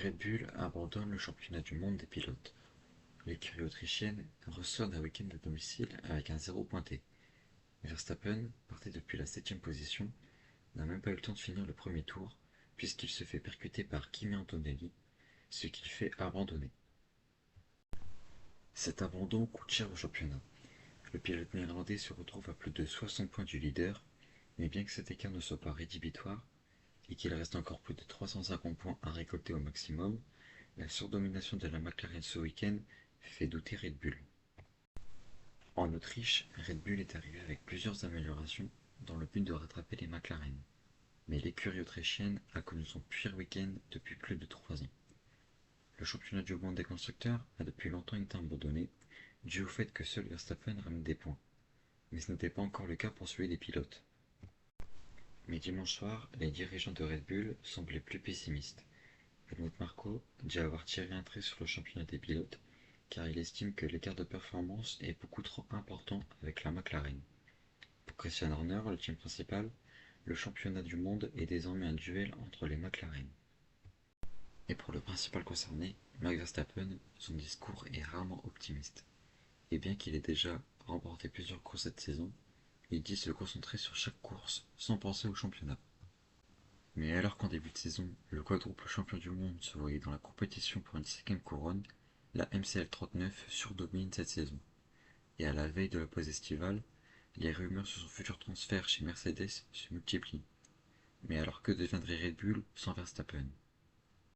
Red Bull abandonne le championnat du monde des pilotes. L'écurie autrichienne ressort d'un week-end à domicile avec un zéro pointé. Verstappen, parti depuis la 7ème position, n'a même pas eu le temps de finir le premier tour, puisqu'il se fait percuter par Kimi Antonelli, ce qui le fait abandonner. Cet abandon coûte cher au championnat. Le pilote néerlandais se retrouve à plus de 60 points du leader, mais bien que cet écart ne soit pas rédhibitoire, et qu'il reste encore plus de 350 points à récolter au maximum, la surdomination de la McLaren ce week-end fait douter Red Bull. En Autriche, Red Bull est arrivé avec plusieurs améliorations dans le but de rattraper les McLaren. Mais l'écurie autrichienne a connu son pire week-end depuis plus de 3 ans. Le championnat du monde des constructeurs a depuis longtemps été abandonné, dû au fait que seul Verstappen ramène des points. Mais ce n'était pas encore le cas pour celui des pilotes. Mais dimanche soir, les dirigeants de Red Bull semblaient plus pessimistes. Helmut Marko dit avoir tiré un trait sur le championnat des pilotes, car il estime que l'écart de performance est beaucoup trop important avec la McLaren. Pour Christian Horner, le team principal, le championnat du monde est désormais un duel entre les McLaren. Et pour le principal concerné, Max Verstappen, son discours est rarement optimiste. Et bien qu'il ait déjà remporté plusieurs courses cette saison, il dit se concentrer sur chaque course sans penser au championnat. Mais alors qu'en début de saison, le quadruple champion du monde se voyait dans la compétition pour une 5ème couronne, la MCL 39 surdomine cette saison. Et à la veille de la pause estivale, les rumeurs sur son futur transfert chez Mercedes se multiplient. Mais alors que deviendrait Red Bull sans Verstappen?